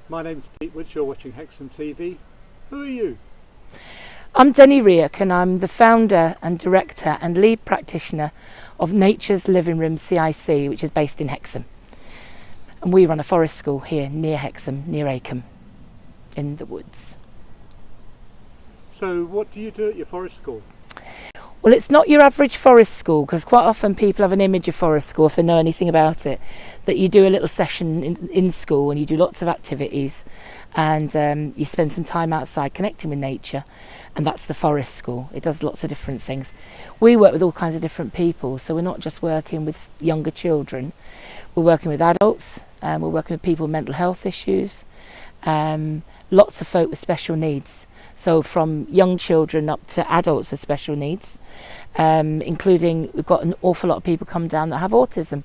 My name's Pete Woods, you're watching Hexham TV. Who are you? I'm Deni Riach and I'm the founder and director and lead practitioner of NaturesLivingRoomCIC, which is based in Hexham. And we run a forest school here near Hexham, near Hexham, in the woods. So what do you do at your forest school? Well, it's not your average forest school, because quite often people have an image of forest school, if they know anything about it, that you do a little session in school and you do lots of activities and you spend some time outside connecting with nature, and that's the forest school. It does lots of different things. We work with all kinds of different people, so we're not just working with younger children, we're working with adults, we're working with people with mental health issues, lots of folk with special needs. So from young children up to adults with special needs, including we've got an awful lot of people come down that have autism.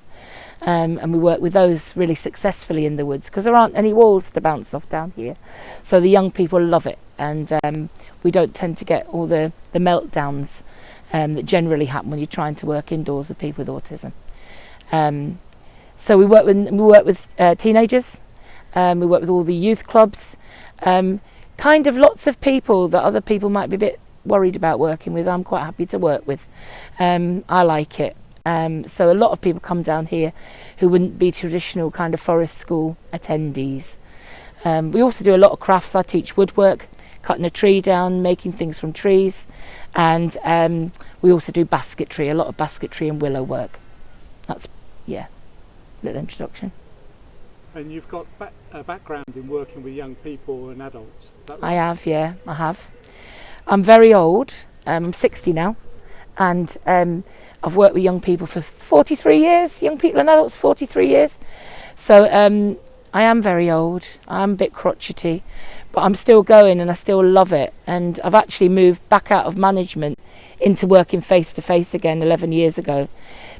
And we work with those really successfully in the woods because there aren't any walls to bounce off down here. So the young people love it, and we don't tend to get all the meltdowns that generally happen when you're trying to work indoors with people with autism. So we work with teenagers, we work with all the youth clubs, kind of lots of people that other people might be a bit worried about working with. I'm quite happy to work with. I like it. So a lot of people come down here who wouldn't be traditional kind of forest school attendees. We also do a lot of crafts. I teach woodwork, cutting a tree down, making things from trees, and we also do basketry, a lot of basketry and willow work. That's, yeah, a little introduction. And you've got a background in working with young people and adults, is that right? I have, yeah, I have. I'm very old, I'm 60 now, and I've worked with young people for 43 years, young people and adults, 43 years. So I am very old, I'm a bit crotchety, but I'm still going and I still love it. And I've actually moved back out of management into working face to face again 11 years ago,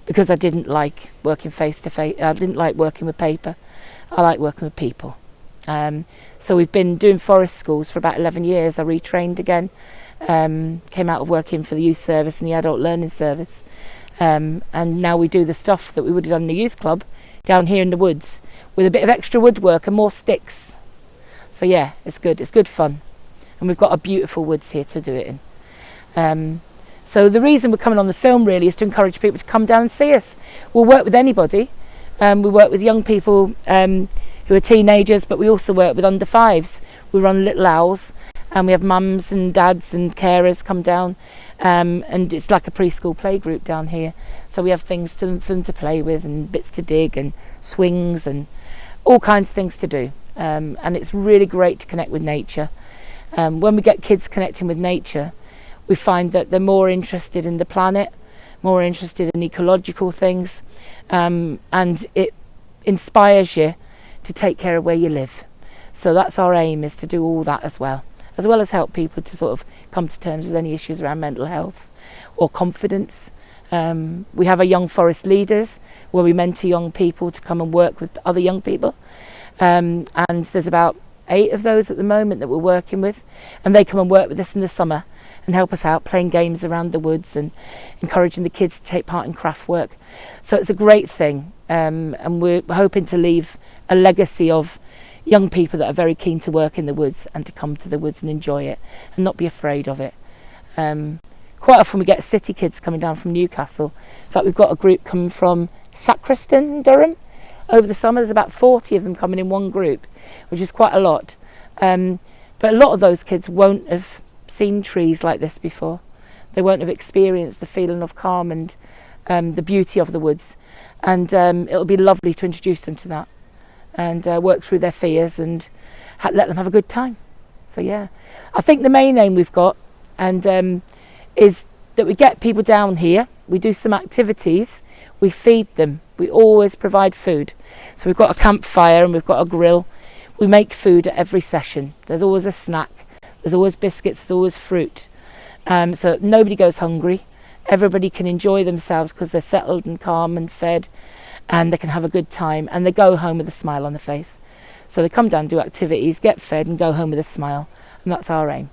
because I didn't like working face to face. I didn't like working with paper. I like working with people. So we've been doing forest schools for about 11 years. I retrained again, came out of working for the youth service and the adult learning service. And now we do the stuff that we would have done in the youth club down here in the woods with a bit of extra woodwork and more sticks. So yeah, it's good fun. And we've got a beautiful woods here to do it in. So the reason we're coming on the film really is to encourage people to come down and see us. We'll work with anybody. We work with young people who are teenagers, but we also work with under fives. We run Little Owls, and we have mums and dads and carers come down, and it's like a preschool playgroup down here. So we have things for them to play with, and bits to dig, and swings, and all kinds of things to do. And it's really great to connect with nature. When we get kids connecting with nature, we find that they're more interested in the planet, more interested in ecological things, and it inspires you to take care of where you live. So that's our aim, is to do all that as well as help people to sort of come to terms with any issues around mental health or confidence. We have a young forest leaders where we mentor young people to come and work with other young people, and there's about 8 of those at the moment that we're working with, and they come and work with us in the summer and help us out playing games around the woods and encouraging the kids to take part in craft work. So it's a great thing, and we're hoping to leave a legacy of young people that are very keen to work in the woods and to come to the woods and enjoy it and not be afraid of it. Quite often we get city kids coming down from Newcastle. In fact, we've got a group coming from Sacriston, Durham. Over the summer, there's about 40 of them coming in one group, which is quite a lot. But a lot of those kids won't have seen trees like this before. They won't have experienced the feeling of calm and the beauty of the woods. And it'll be lovely to introduce them to that and work through their fears and let them have a good time. So yeah, I think the main aim we've got is that we get people down here, we do some activities, we feed them. We always provide food. So we've got a campfire and we've got a grill. We make food at every session. There's always a snack. There's always biscuits. There's always fruit. So nobody goes hungry. Everybody can enjoy themselves because they're settled and calm and fed, and they can have a good time, and they go home with a smile on their face. So they come down, do activities, get fed, and go home with a smile. And that's our aim.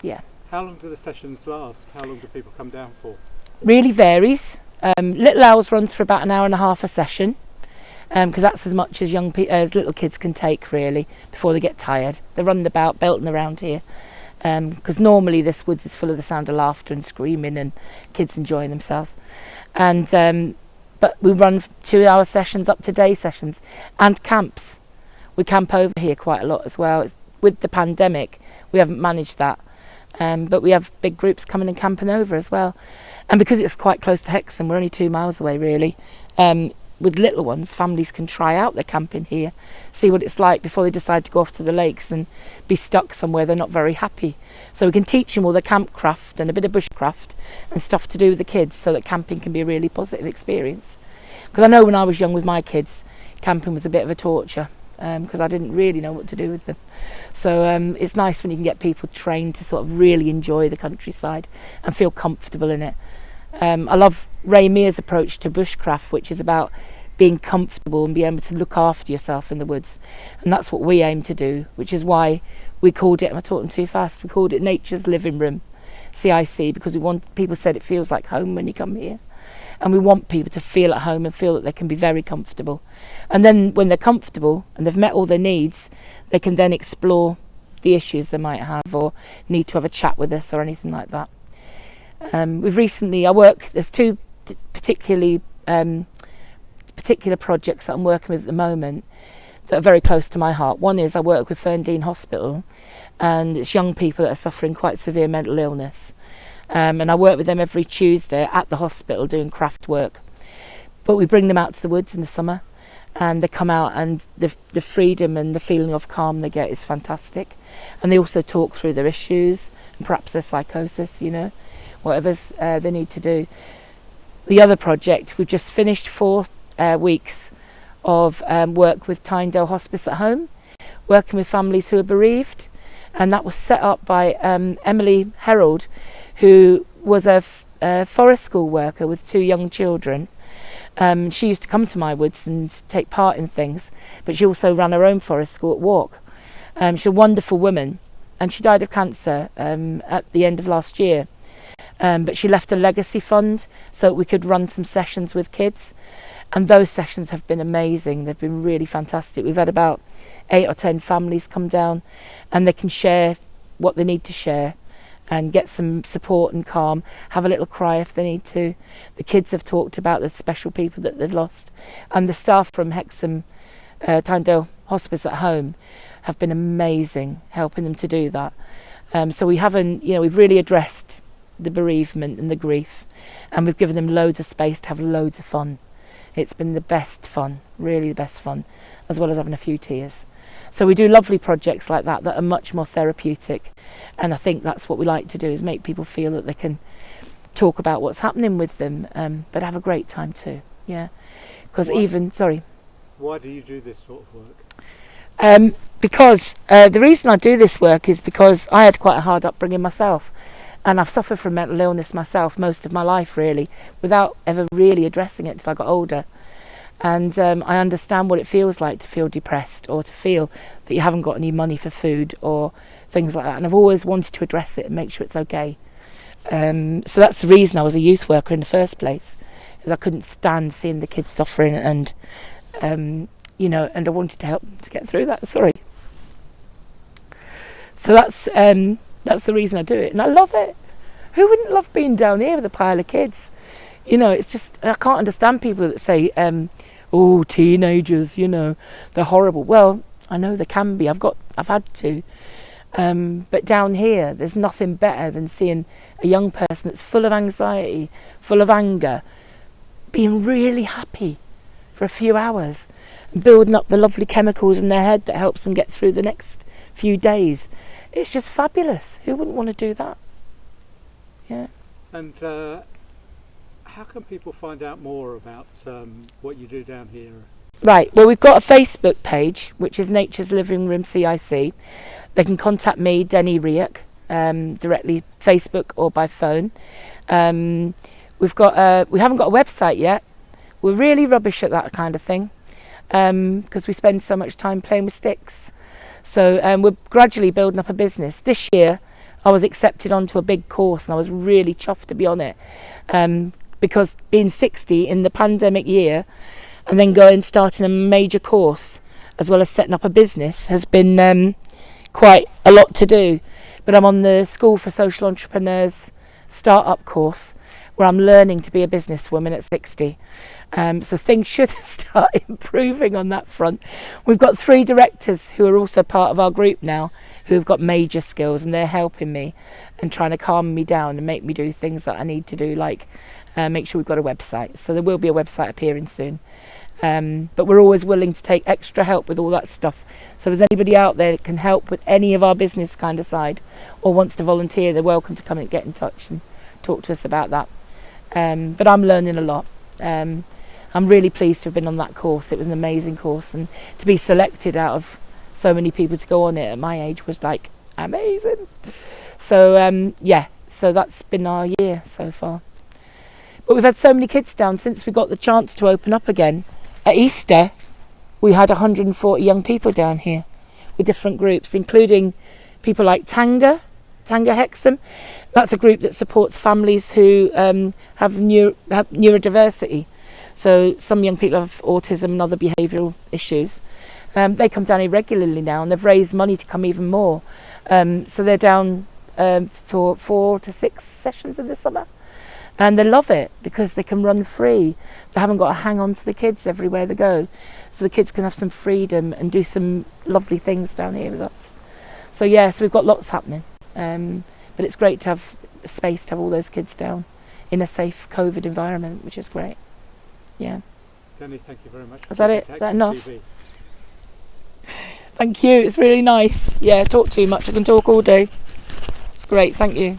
Yeah. How long do the sessions last? How long do people come down for? Really varies. Little Owls runs for about an hour and a half a session. because that's as much as as little kids can take really before they get tired. They're running about, belting around here, because normally this woods is full of the sound of laughter and screaming and kids enjoying themselves. And but we run 2-hour sessions up to day sessions and camps. We camp over here quite a lot as well. With the pandemic, we haven't managed that, but we have big groups coming and camping over as well. And because it's quite close to Hexham, we're only 2 miles away really. With little ones, families can try out their camping here, see what it's like before they decide to go off to the lakes and be stuck somewhere they're not very happy. So we can teach them all the campcraft and a bit of bushcraft and stuff to do with the kids, so that camping can be a really positive experience. Because I know when I was young with my kids, camping was a bit of a torture, because I didn't really know what to do with them. So it's nice when you can get people trained to sort of really enjoy the countryside and feel comfortable in it. I love Ray Mears' approach to bushcraft, which is about being comfortable and being able to look after yourself in the woods. And that's what we aim to do, which is why we called it, am I talking too fast? We called it Nature's Living Room CIC, because people said it feels like home when you come here. And we want people to feel at home and feel that they can be very comfortable. And then when they're comfortable and they've met all their needs, they can then explore the issues they might have or need to have a chat with us or anything like that. There's two particular projects that I'm working with at the moment that are very close to my heart. One is I work with Ferndean Hospital, and it's young people that are suffering quite severe mental illness. And I work with them every Tuesday at the hospital doing craft work. But we bring them out to the woods in the summer, and they come out, and the freedom and the feeling of calm they get is fantastic. And they also talk through their issues and perhaps their psychosis, whatever they need to do. The other project, we've just finished 4 weeks of work with Tynedale Hospice at home, working with families who are bereaved. And that was set up by Emily Herold, who was a forest school worker with 2 young children. She used to come to my woods and take part in things, but she also ran her own forest school at Walk. She's a wonderful woman, and she died of cancer at the end of last year. But she left a legacy fund so that we could run some sessions with kids, and those sessions have been amazing. They've been really fantastic. We've had about 8 or 10 families come down, and they can share what they need to share and get some support and calm, have a little cry if they need to. The kids have talked about the special people that they've lost, and the staff from Hexham, Tynedale Hospice at home have been amazing helping them to do that. So we've really addressed the bereavement and the grief, and we've given them loads of space to have loads of fun. It's been the best fun, really the best fun, as well as having a few tears. So we do lovely projects like that are much more therapeutic, and I think that's what we like to do, is make people feel that they can talk about what's happening with them, but have a great time too. Yeah, because why do you do this sort of work? Because the reason I do this work is because I had quite a hard upbringing myself, and I've suffered from mental illness myself most of my life really, without ever really addressing it until I got older. And I understand what it feels like to feel depressed, or to feel that you haven't got any money for food or things like that. And I've always wanted to address it and make sure it's okay. So that's the reason I was a youth worker in the first place, is I couldn't stand seeing the kids suffering, and and I wanted to help them to get through that. Sorry. So that's the reason I do it, and I love it. Who wouldn't love being down here with a pile of kids? It's just, I can't understand people that say, oh, teenagers, they're horrible. Well, I know they can be. I've had to. But down here, there's nothing better than seeing a young person that's full of anxiety, full of anger, being really happy for a few hours, and building up the lovely chemicals in their head that helps them get through the next few days. It's just fabulous. Who wouldn't want to do that? Yeah. And how can people find out more about what you do down here? Right, well, we've got a Facebook page, which is Nature's Living Room CIC. They can contact me, Deni Riach, directly, Facebook or by phone. We haven't got a website yet. We're really rubbish at that kind of thing, because we spend so much time playing with sticks. So we're gradually building up a business. This year, I was accepted onto a big course, and I was really chuffed to be on it. Because being 60 in the pandemic year, and then going starting a major course as well as setting up a business has been quite a lot to do. But I'm on the School for Social Entrepreneurs startup course where I'm learning to be a businesswoman at 60. So things should start improving on that front. We've got 3 directors who are also part of our group now who have got major skills, and they're helping me and trying to calm me down and make me do things that I need to do, like make sure we've got a website. So there will be a website appearing soon. But we're always willing to take extra help with all that stuff. So if there's anybody out there that can help with any of our business kind of side or wants to volunteer, they're welcome to come and get in touch and talk to us about that. But I'm learning a lot. I'm really pleased to have been on that course. It was an amazing course, and to be selected out of so many people to go on it at my age was like amazing. So so that's been our year so far. But we've had so many kids down since we got the chance to open up again. At Easter, we had 140 young people down here with different groups, including people like Tanga Hexham. That's a group that supports families who have neurodiversity. So some young people have autism and other behavioural issues. They come down here regularly now, and they've raised money to come even more. So they're down for 4 to 6 sessions in the summer. And they love it because they can run free. They haven't got to hang on to the kids everywhere they go. So the kids can have some freedom and do some lovely things down here with us. So we've got lots happening. But it's great to have a space to have all those kids down in a safe COVID environment, which is great. Yeah. Deni, thank you very much. Is that it? Is that enough? TV. Thank you. It's really nice. Yeah, talk too much. I can talk all day. It's great. Thank you.